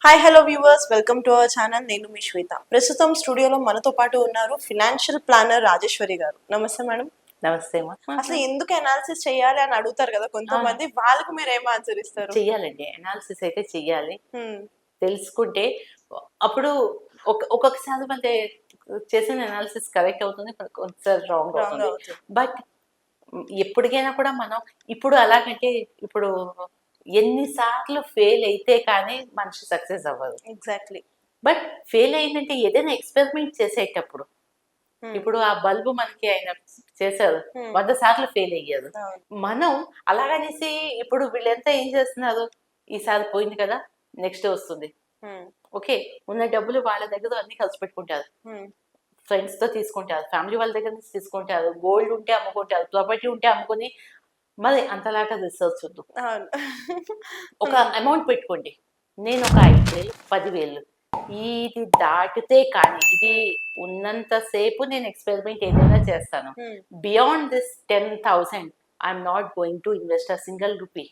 Hi hello viewers, welcome to our channel. నేను మీ శ్వేత. ప్రస్తుతం స్టూడియోలో మనతో పాటు ఉన్నారు ఫినాన్షియల్ ప్లానర్ రాజేశ్వరి గారు. నమస్తే మేడం. నమస్తే అమ్మా. అసలు ఎందుకు అనాలిసిస్ చేయాలి అని అడుగుతారు కదా కొంతమంది, వాళ్ళకి మీరు ఏం ఆన్సర్ ఇస్తారు? చెయ్యాలండి, అనాలిసిస్ అయితే చెయ్యాలి. హ్మ్. తెలుసుకుంటే అప్పుడు ఒక్కొక్కసారి మనకి చేసిన అనాలిసిస్ కరెక్ట్ అవుతుంది, కొన్నిసారి రాంగ్ రాంగ్ అవుతుంది. అవుతుంది. బట్ ఎప్పటికైనా కూడా మనం ఇప్పుడు అలాగంటే ఇప్పుడు ఎన్నిసార్లు ఫెయిల్ అయితే కానీ మనిషి సక్సెస్ అవ్వదు. ఎగ్జాక్ట్లీ. బట్ ఫెయిల్ అయిందంటే ఏదైనా ఎక్స్పెరిమెంట్ చేసేటప్పుడు ఇప్పుడు ఆ బల్బు మనకి ఆయన చేశారు, 100 సార్లు ఫెయిల్ అయ్యారు. మనం అలాగనేసి ఇప్పుడు వీళ్ళంతా ఏం చేస్తున్నారు, ఈసారి పోయింది కదా నెక్స్ట్ వస్తుంది, ఓకే ఉన్న డబ్బులు వాళ్ళ దగ్గర అన్ని ఖర్చు పెట్టుకుంటారు, ఫ్రెండ్స్ తో తీసుకుంటారు, ఫ్యామిలీ వాళ్ళ దగ్గర నుంచి తీసుకుంటారు, గోల్డ్ ఉంటే అమ్ముకుంటారు, ప్రాపర్టీ ఉంటే అమ్ముకుని మరి అంతలాగా రిసర్చ్ వద్దు. ఒక అమౌంట్ పెట్టుకోండి, నేను ఒక 5,000 10,000 ఇది దాటితే కానీ ఇది ఉన్నంతసేపు నేను ఎక్స్పెరిమెంట్ ఏదైనా చేస్తాను. Beyond this 10,000 I'm not going to invest a single rupee.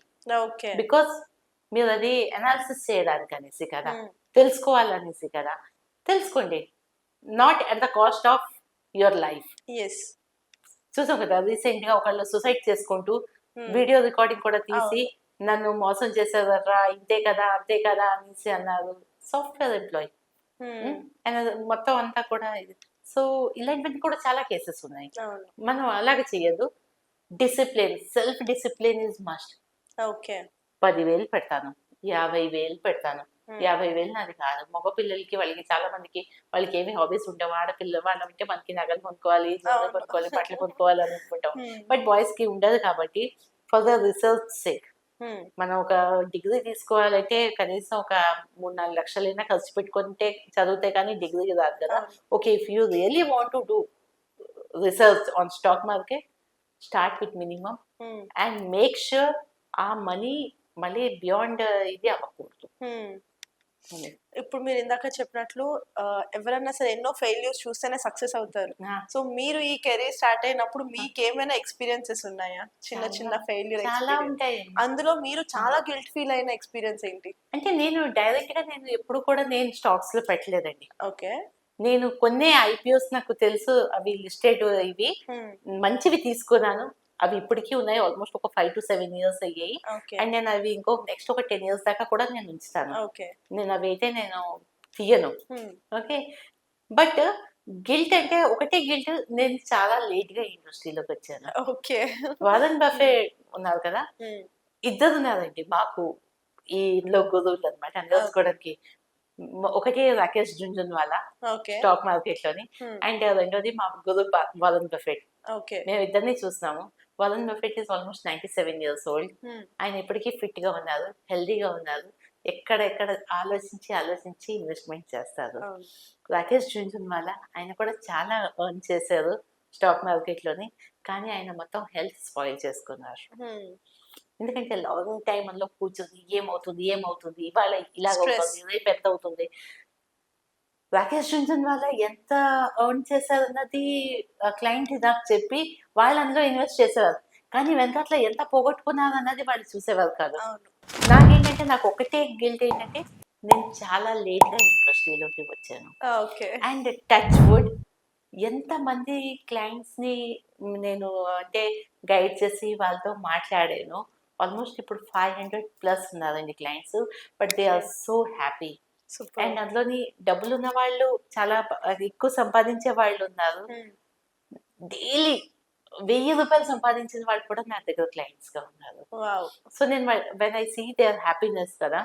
Because మీరు అది అనాలిసిస్ చేయడానికి అనేసి కదా, తెలుసుకోవాలనేసి కదా, తెలుసుకోండి. Not at the cost of your life. చూసాం కదా రీసెంట్ గా ఒకళ్ళు సూసైడ్ చేసుకుంటూ వీడియో రికార్డింగ్ కూడా తీసి నన్ను మోసం చేసేదర్రా, ఇంతే కదా అంతే కదా అనేసి అన్నారు. సాఫ్ట్వేర్ ఎంప్లాయీ మొత్తం అంతా కూడా ఇది. సో ఇలాంటివన్నీ కూడా చాలా కేసెస్ ఉన్నాయి. మనం అలాగే చేయొద్దు. Discipline, self discipline is must. 10,000 పెడతాను, 50,000 పెడతాను. 50,000 నాది కాదు, మగ పిల్లలకి వాళ్ళకి చాలా మందికి వాళ్ళకి ఏమి హాబీస్ ఉంటావు, ఆడపిల్ల వాళ్ళంటే మనకి నగలు కొనుక్కోవాలి, జోలు కొనుక్కోవాలి, బట్టలు కొనుక్కోవాలి అని అనుకుంటాం. బట్ బాయ్స్ కి ఉండదు. కాబట్టి ఫర్ ద రిసర్చ్ సేక్ మనం ఒక డిగ్రీ తీసుకోవాలంటే కనీసం ఒక 3-4 లక్షలైనా ఖర్చు పెట్టుకుంటే చదివితే కానీ డిగ్రీ రాదు కదా. Okay, if you really want to do research on stock market, start with minimum and make sure ఆ మనీ మళ్ళీ బియాండ్ ఇది అవ్వకూడదు. ఇప్పుడు మీరు ఇందాక చెప్పినట్లు ఎవరన్నా సరే ఎన్నో ఫెయిల్యూర్స్ చూస్తేనే సక్సెస్ అవుతారు. సో మీరు ఈ కెరీర్ స్టార్ట్ అయినప్పుడు మీకు ఏమైనా ఎక్స్పీరియన్సెస్ ఉన్నాయా, చిన్న చిన్న ఫెయిల్యూర్? చాలా ఉంటాయి. అందులో మీరు చాలా గిల్ట్ ఫీల్ అయిన ఎక్స్పీరియన్స్ ఏంటి? అంటే నేను డైరెక్ట్ గా నేను ఎప్పుడు కూడా నేను స్టాక్స్ లో పెట్టలేదండి. ఓకే. నేను కొన్ని ఐపీఓస్ నాకు తెలుసు, అవి లిస్టెడ్, ఇవి మంచివి తీసుకున్నాను. అవి ఇప్పటికీ ఉన్నాయి, ఆల్మోస్ట్ ఒక 5 to 7 years అయ్యాయి. అండ్ నేను అవి నెక్స్ట్ ఒక 10 years దాకా కూడా నేను ఉంచుతాను. నేను అవి అయితే నేను తీయను. ఓకే, బట్ గిల్ట్ అంటే ఒకటే గిల్ట్, నేను చాలా లేట్ గా ఇండస్ట్రీలోకి వచ్చాను. ఓకే. వారన్ బఫే ఉన్నారు కదా, ఇద్దరు ఉన్నారండి మాకు ఈ ఇంట్లో గురువులు అనమాట తెలుసుకోవడానికి. ఒకటి రాకేష్ జుంజున్వాలా స్టాక్ మార్కెట్ లోని, అండ్ రెండోది మా గురువు వారన్ బఫెట్. మేము ఇద్దరిని చూస్తున్నాము. Warren Buffett is almost 97 years old. ఆయన ఎప్పటికీ ఫిట్ గా ఉన్నారు, హెల్దీగా ఉన్నారు. ఎక్కడెక్కడ ఆలోచించి ఇన్వెస్ట్మెంట్ చేస్తారు. రాకేష్ జుంజున్వాలా ఆయన కూడా చాలా ఎర్న్ చేశారు స్టాక్ మార్కెట్ లోని, కానీ ఆయన మొత్తం హెల్త్ స్పాయిల్ చేసుకున్నారు. ఎందుకంటే లాంగ్ టైం అందులో కూర్చొని ఏమవుతుంది ఇవాళ ఇలాగ అవుతుంది, రేపు ఎంత అవుతుంది. రాకేష్ జుంజున్వాలా ఎంత ఎర్న్ చేశారన్నది క్లయింట్ నాకు చెప్పి వాళ్ళు అందులో ఇన్వెస్ట్ చేసేవారు, కానీ వెనకాల ఎంత పోగొట్టుకున్నారు అన్నది వాళ్ళు చూసేవారు కాదు. నాకేంటంటే నాకు ఒకటే గిల్ట్ ఏంటంటే నేను చాలా లేట్ గా ఇండస్ట్రీలోకి వచ్చాను. అండ్ టచ్ వుడ్ ఎంతమంది క్లయింట్స్ ని నేను అంటే గైడ్ చేసి వాళ్ళతో మాట్లాడాను. ఆల్మోస్ట్ ఇప్పుడు 500+ ఉన్నారండి clients, but they are so happy. And అందులోని డబ్బులు ఉన్న వాళ్ళు చాలా ఎక్కువ సంపాదించే వాళ్ళు ఉన్నారు. డైలీ 1,000 రూపాయలు సంపాదించిన వాళ్ళు కూడా నా దగ్గర క్లయింట్స్ గా ఉన్నారు. సో నేను when I see their happiness కదా.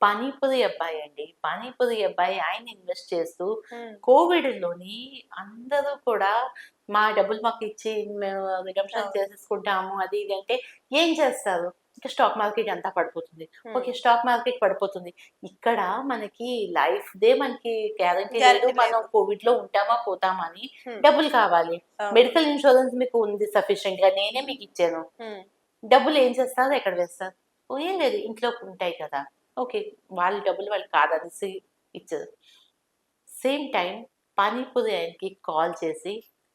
పానీపూరి అబ్బాయి ఆయన ఇన్వెస్ట్ చేస్తూ కోవిడ్ లోని అందరూ కూడా మా డబ్బులు మాకు ఇచ్చి మేము రిడమ్షన్ చేసేసుకుంటాము అది ఇది అంటే ఏం చేస్తారు, ఇంకా స్టాక్ మార్కెట్ అంతా పడిపోతుంది. ఓకే, స్టాక్ మార్కెట్ పడిపోతుంది, ఇక్కడ మనకి లైఫ్ దే మనకి గ్యారంటీ లేదు, మనం కోవిడ్ లో ఉంటామా పోతామా అని. డబ్బులు కావాలి, మెడికల్ ఇన్సూరెన్స్ మీకు ఉంది సఫిషియెంట్ గా, నేనే మీకు ఇచ్చాను. డబ్బులు ఏం చేస్తారు, ఎక్కడ వేస్తారు? ఏం లేదు, ఇంట్లో ఉంటాయి కదా. ఓకే, వాళ్ళ డబ్బులు వాళ్ళు కాదనేసి ఇచ్చారు. సేమ్ టైం పానీపూరి ఆయనకి కాల్ చేసి,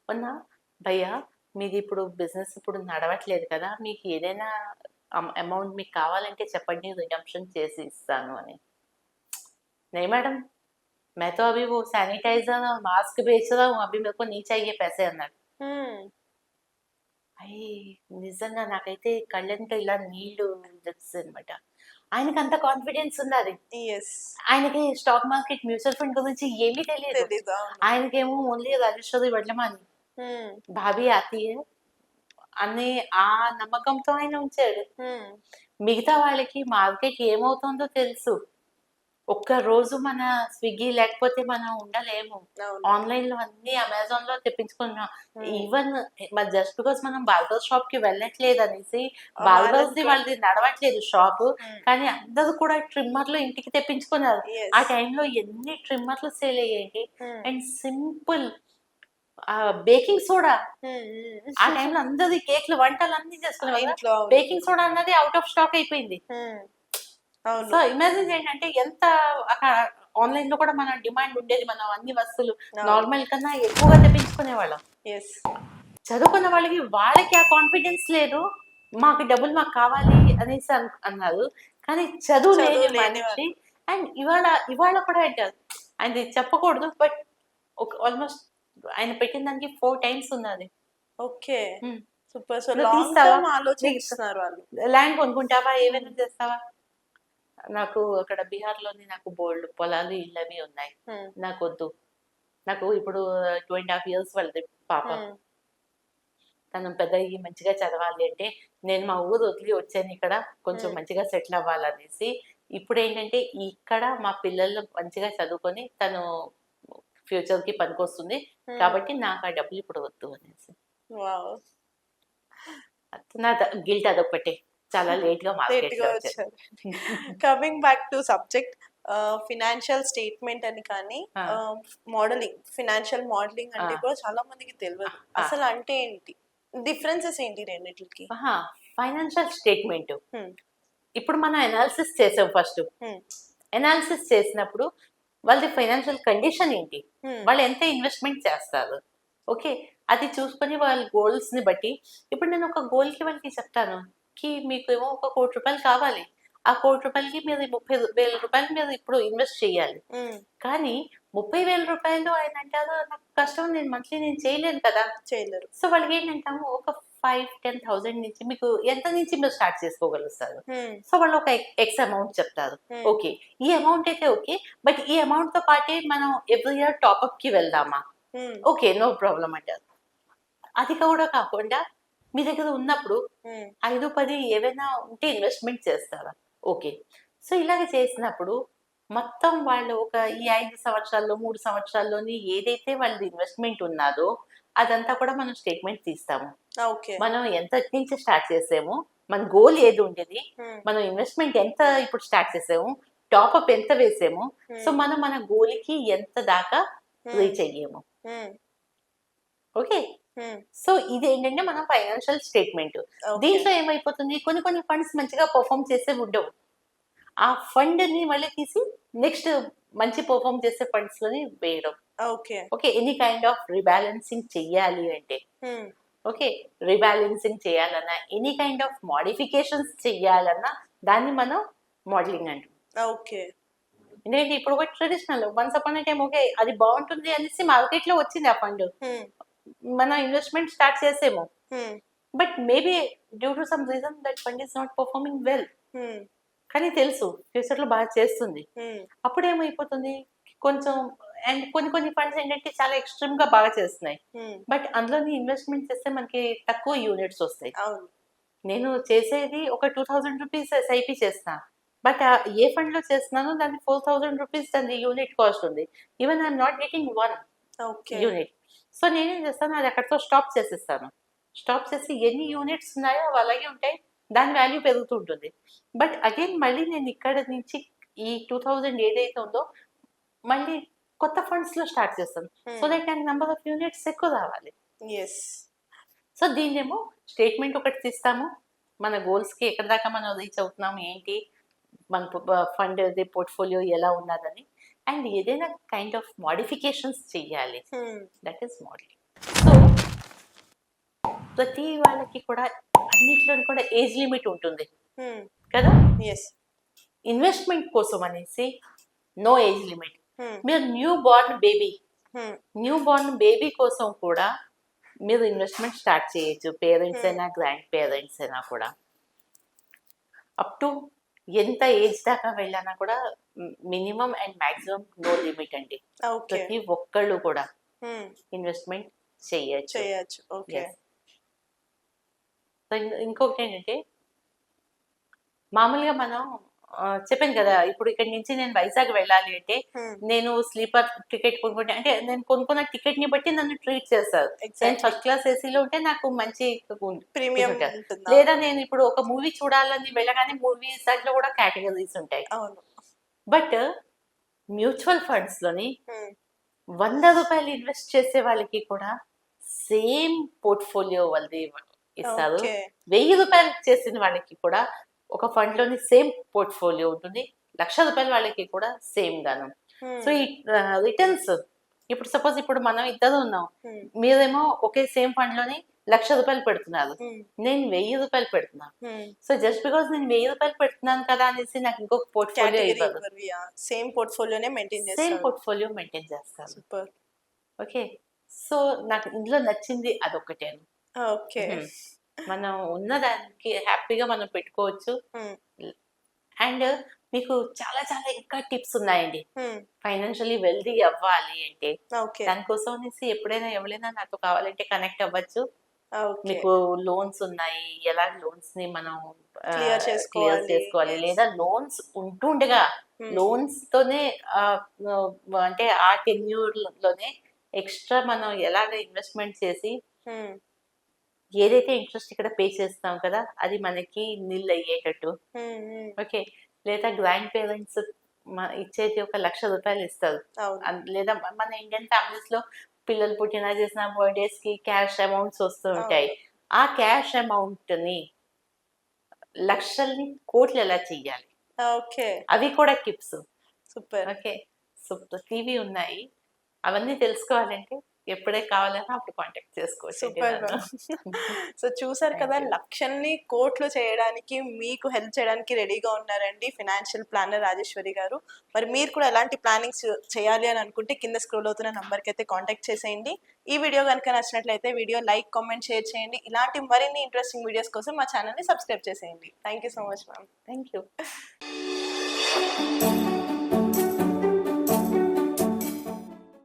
ఉన్నా భయ్యా మీది ఇప్పుడు బిజినెస్ ఇప్పుడు నడవట్లేదు కదా, మీకు ఏదైనా అమౌంట్ మీకు కావాలంటే చెప్పండి, రిడమ్షన్ చేసి ఇస్తాను అని. नहीं मैडम, मैं तो अभी वो सैनिटाइजर और मास्क बेच रहा हूँ, अभी मेरे को नहीं चाहिए पैसे అన్నాడు. అయ్యి నిజంగా నాకైతే కళ్ళంట ఇలా నీళ్లు వచ్చాయనమాట. ఆయనకి అంత కాన్ఫిడెన్స్ ఉన్నది. ఎస్. ఆయనకి స్టాక్ మార్కెట్, మ్యూచువల్ ఫండ్ గురించి ఏమీ తెలియదు. తెలీదు. ఆయనకేమో ఓన్లీ రాజేశ్వరి వడ్లమాని భాబీ ఆతి హై అనే ఆ నమ్మకంతో ఆయన ఉంచాడు. మిగతా వాళ్ళకి మార్కెట్ ఏమవుతుందో తెలుసు. ఒక్క రోజు మన స్విగ్గీ లేకపోతే మనం ఉండలేము. ఆన్లైన్ లో అన్ని అమెజాన్ లో తెప్పించుకున్నాం. ఈవెన్ జస్ట్ బికాస్ మనం బార్బర్ షాప్ కి వెళ్ళట్లేదు అనేసి బార్బర్స్ ది వాళ్ళది నడవట్లేదు షాప్, కానీ అందరూ కూడా ట్రిమ్మర్లు ఇంటికి తెప్పించుకున్నారు. ఆ టైంలో ఎన్ని ట్రిమ్మర్లు సేల్ అయ్యాయి. అండ్ సింపుల్ బేకింగ్ సోడా, ఆ టైంలో అందరి కేక్లు వంటలు అన్ని చేసుకున్నారు. బేకింగ్ సోడా అన్నది అవుట్ ఆఫ్ స్టాక్ అయిపోయింది. సో ఇమాజిన్ ఏంటంటే ఎంత ఆన్లైన్ లో కూడా మన డిమాండ్ ఉండేది. మనం అన్ని వస్తువులు నార్మల్ కన్నా ఎక్కువగా తెప్పించుకునే వాళ్ళం. చదువుకున్న వాళ్ళకి ఆ కాన్ఫిడెన్స్ లేదు. మాకు డబ్బులు మాకు కావాలి అనేసి అన్నారు, కానీ చదువు లేని మనిషి. అండ్ ఇవాళ కూడా అంటారు, అది చెప్పకూడదు బట్ ఆల్మోస్ట్ ఆయన పెట్టిన దానికి 4 times ఉన్నది. Okay, super. So long term ఆలోచిస్తున్నారు వాళ్ళు. ల్యాండ్ కొనుక్కుంటావా, ఏమైనా చేస్తావా? నాకు అక్కడ బీహార్ లోని నాకు బోల్డ్ పొలాలు ఇల్లు అవి ఉన్నాయి, నాకు వద్దు. నాకు ఇప్పుడు 2.5 years వాళ్ళది పాప. తను పెద్ద మంచిగా చదవాలి అంటే నేను మా ఊరు వదిలి వచ్చాను ఇక్కడ కొంచెం మంచిగా సెటిల్ అవ్వాలనేసి. ఇప్పుడు ఏంటంటే ఇక్కడ మా పిల్లలు మంచిగా చదువుకొని తను ఫ్యూచర్ కి పనికొస్తుంది కాబట్టి నాకు ఆ డబ్బులు ఇప్పుడు వద్దు అనేసి. నా గిల్ట్ అదొకటి చాలా లేట్ గా వచ్చారు. Coming back to subject, financial statement అని కానీ మోడలింగ్, ఫినాన్షియల్ మోడలింగ్ అంటే కూడా చాలా మందికి తెలియదు. అసలు అంటే ఏంటి, డిఫరెన్సెస్ ఏంటి రెండిట్లకి? ఫైనాన్షియల్ స్టేట్మెంట్ ఇప్పుడు మనం అనాలిసిస్ చేసాం. ఫస్ట్ అనాలిసిస్ చేసినప్పుడు వాళ్ళది ఫైనాన్షియల్ కండిషన్ ఏంటి, వాళ్ళు ఎంత ఇన్వెస్ట్మెంట్ చేస్తారు, ఓకే, అది చూసుకొని వాళ్ళ గోల్స్ ని బట్టి. ఇప్పుడు నేను ఒక గోల్ కి వాళ్ళకి చెప్తాను కి మీకు ఏమో 1 కోటి రూపాయలు కావాలి, ఆ 1 కోటి రూపాయలకి మీరు 30,000 రూపాయలు మీరు ఇప్పుడు ఇన్వెస్ట్ చేయాలి. కానీ 30,000 రూపాయలు ఆయన అంటారు నాకు కష్టం, నేను మంత్లీ నేను చేయలేను కదా, చేయలేరు. సో వాళ్ళకి ఏంటంటాము ఒక 5-10,000 నుంచి మీకు ఎంత నుంచి మీరు స్టార్ట్ చేసుకోగలుగుతారు. సో వాళ్ళు ఒక ఎక్స్ అమౌంట్ చెప్తారు. ఓకే, ఈ అమౌంట్ అయితే ఓకే, బట్ ఈ అమౌంట్ తో పాటే మనం ఎవ్రీ ఇయర్ టాప్అప్ కి వెళ్దామా? ఓకే, నో ప్రాబ్లం అంటారు. అది కూడా కాకుండా మీ దగ్గర ఉన్నప్పుడు 5-10 ఏవైనా ఉంటే ఇన్వెస్ట్మెంట్ చేస్తారా? ఓకే. సో ఇలాగ చేసినప్పుడు మొత్తం వాళ్ళు ఒక ఈ 5 సంవత్సరాల్లో 3 సంవత్సరాల్లోని ఏదైతే వాళ్ళది ఇన్వెస్ట్మెంట్ ఉన్నదో అదంతా కూడా మనం స్టేట్మెంట్ తీస్తాము. మనం ఎంత నుంచి స్టార్ట్ చేసాము, మన గోల్ ఏది ఉండేది, మనం ఇన్వెస్ట్మెంట్ ఎంత ఇప్పుడు స్టార్ట్ చేసాము, టాప్అప్ ఎంత వేసాము, సో మనం మన గోల్ కి ఎంత దాకా రీచ్ అయ్యాము. ఓకే, సో ఇది ఏంటంటే మనం ఫైనాన్షియల్ స్టేట్మెంట్. దీంట్లో ఏమైపోతుంది, కొన్ని ఫండ్స్ మంచిగా పర్ఫామ్ చేసే ఉండవు. ఆ ఫండ్ ని మళ్ళీ తీసి నెక్స్ట్ మంచి పర్ఫామ్ చేసే ఫండ్స్ లోని వేయడం. Okay, any kind of rebalancing చెయ్యాలి అంటే, ఓకే, రీబ్యాలెన్సింగ్ చేయాలన్నా ఎనీ కైండ్ ఆఫ్ మోడిఫికేషన్స్ చెయ్యాలన్నా దాన్ని మనం మోడలింగ్ అంటాం. ఓకే, ఎందుకంటే ఇప్పుడు ఒక traditional once upon a time okay అది బాగుంటుంది అనేసి మార్కెట్ లో వచ్చింది ఆ ఫండ్, మనం ఇన్వెస్ట్మెంట్ స్టార్ట్ చేసేమో, but maybe due to some reason that fund is not performing well, కానీ తెలుసు ఫ్యూచర్ లో బాగా చేస్తుంది. అప్పుడు ఏమైపోతుంది కొంచెం, అండ్ కొన్ని ఫండ్స్ ఏంటంటే చాలా ఎక్స్ట్రీమ్ గా బాగా చేస్తున్నాయి, బట్ అందులోని ఇన్వెస్ట్మెంట్ చేస్తే మనకి తక్కువ యూనిట్స్ వస్తాయి. నేను చేసేది ఒక 2,000 రూపీస్ ఎస్ఐపి చేస్తా, బట్ ఏ ఫండ్ లో చేస్తున్నానో దానికి 4,000 రూపీస్ దాని యూనిట్ కాస్ట్ ఉంది. Even I'm not getting 1 unit. So నేనేం చేస్తాను, అది అక్కడితో స్టాప్ చేసేస్తాను. స్టాప్ చేసి ఎన్ని యూనిట్స్ ఉన్నాయో అవి అలాగే ఉంటాయి, దాని వాల్యూ పెరుగుతుంటుంది. బట్ అగైన్ మళ్ళీ నేను ఇక్కడ నుంచి ఈ 2,000 ఏదైతే ఉందో మళ్ళీ కొత్త ఫండ్స్ లో స్టార్ట్ చేస్తాను, సో దట్ నాకు నెంబర్ ఆఫ్ యూనిట్స్ ఎక్కువ రావాలి. సో దీన్నేమో స్టేట్మెంట్ ఒకటి తీస్తాము, మన గోల్స్ కి ఎక్కడి దాకా మనం రీచ్ అవుతున్నాము ఏంటి, మన ఫండ్ పోర్ట్ఫోలియో ఎలా ఉన్నదని, అండ్ ఏదైనా కైండ్ ఆఫ్ మోడిఫికేషన్స్ చెయ్యాలి, దట్ ఈస్ మోడలింగ్. సో ప్రతి వాళ్ళకి కూడా అన్నిట్లో కూడా ఏజ్ లిమిట్ ఉంటుంది కదా. ఇన్వెస్ట్మెంట్ కోసం అనేసి నో ఏజ్ లిమిట్. Hmm. మీరు న్యూ బోర్న్ బేబీ కోసం కూడా మీరు ఇన్వెస్ట్మెంట్ స్టార్ట్ చేయొచ్చు. పేరెంట్స్ అయినా గ్రాండ్ పేరెంట్స్ అయినా కూడా అప్ టు ఎంత ఏజ్ దాకా వెళ్ళానా కూడా minimum and maximum no limit అండి. ఓకే. ప్రతి ఒక్కళ్ళు కూడా ఇన్వెస్ట్మెంట్ చేయొచ్చు. చేయొచ్చు. ఓకే. Yes. సో ఇంకొకటి ఏంటంటే మామూలుగా మనం చెప్పాను కదా, ఇప్పుడు ఇక్కడ నుంచి నేను వైజాగ్ వెళ్ళాలి అంటే నేను స్లీపర్ టికెట్ కొనుక్కుంటే అంటే నేను కొనుక్కున్న టికెట్ ని బట్టి నన్ను ట్రీట్ చేస్తారు. నేను ఫస్ట్ క్లాస్ ఏసీలో ఉంటే నాకు మంచి ప్రీమియం లేదా నేను ఇప్పుడు ఒక మూవీ చూడాలని వెళ్ళగానే మూవీస్ దాంట్లో కూడా కేటగిరీస్ ఉంటాయి. అవును. బట్ మ్యూచువల్ ఫండ్స్ లోని 100 రూపాయలు ఇన్వెస్ట్ చేసే వాళ్ళకి కూడా సేమ్ పోర్ట్ఫోలియో వాళ్ళది ఇస్తారు. 1000 రూపాయలు చేసిన వాళ్ళకి కూడా ఒక ఫండ్ లోని సేమ్ పోర్ట్ఫోలియో ఉంటుంది. 1,00,000 రూపాయల వాళ్ళకి కూడా సేమ్ గాను. సో ఈ రిటర్న్స్ ఇప్పుడు సపోజ్ ఇప్పుడు మనం ఇద్దరు ఉన్నాం, మీరేమో ఒకే సేమ్ ఫండ్ లోని 1,00,000 రూపాయలు పెడుతున్నారు, నేను 1000 రూపాయలు పెడుతున్నాను. సో జస్ట్ బికాస్ నేను 1000 రూపాయలు పెడుతున్నాను కదా అనేసి నాకు ఇంకొక పోర్ట్ఫోలియో ఇవ్వదు. సేమ్ పోర్ట్ఫోలియోనే మెయింటైన్ చేస్తారు. సేమ్ పోర్ట్ఫోలియో మెయింటైన్ చేస్తారు. సూపర్. ఓకే. సో నాకు ఇందులో నచ్చింది అదొకటే. ఓకే. మనం ఉన్నదానికి హ్యాపీగా మనం పెట్టుకోవచ్చు. అండ్ మీకు చాలా చాలా ఇంకా టిప్స్ ఉన్నాయండి ఫైనాన్షియల్లీ వెల్దీ అవ్వాలి అంటే. దానికోసం అనేసి ఎప్పుడైనా ఎవరైనా నాతో కావాలంటే కనెక్ట్ అవ్వచ్చు. మీకు లోన్స్ ఉన్నాయి, ఎలా లోన్స్ ని మనం క్లియర్ చేసుకోవాలి, లేదా లోన్స్ ఉంటుండగా లోన్స్ తోనే అంటే ఆ టెన్యూర్ లోనే ఎక్స్ట్రా మనం ఎలాగ ఇన్వెస్ట్మెంట్ చేసి ఏదైతే ఇంట్రెస్ట్ ఇక్కడ పే చేస్తాం కదా అది మనకి నిల్ అయ్యేటట్టు. ఓకే. లేదా గ్రాండ్ పేరెంట్స్ ఇచ్చేది 1,00,000 రూపాయలు ఇస్తారు. లేదా మన ఇండియన్ ఫ్యామిలీస్ లో పిల్లలు పుట్టిన చేసిన బర్త్డేస్ కి క్యాష్ అమౌంట్స్ వస్తూ ఉంటాయి. ఆ క్యాష్ అమౌంట్ ని లక్షల్ని కోట్లు ఎలా చెయ్యాలి, అవి కూడా tips. Super. Okay. So TV ఉన్నాయి, అవన్నీ తెలుసుకోవాలంటే ఎప్పుడే కావాలన్నా అప్పుడు కాంటాక్ట్ చేసుకోవచ్చు. సో చూసారు కదా, లక్షల్ని కోట్లు చేయడానికి మీకు హెల్ప్ చేయడానికి రెడీగా ఉన్నారండి ఫైనాన్షియల్ ప్లానర్ రాజేశ్వరి గారు. మరి మీరు కూడా ఎలాంటి ప్లానింగ్స్ చేయాలి అని అనుకుంటే కింద స్క్రోల్ అవుతున్న నంబర్కి అయితే కాంటాక్ట్ చేసేయండి. ఈ వీడియో కనుక నచ్చినట్లయితే వీడియో లైక్, కామెంట్, షేర్ చేయండి. ఇలాంటి మరిన్ని ఇంట్రెస్టింగ్ వీడియోస్ కోసం మా ఛానల్ని సబ్స్క్రైబ్ చేసేయండి. Thank you so much ma'am. Thank you.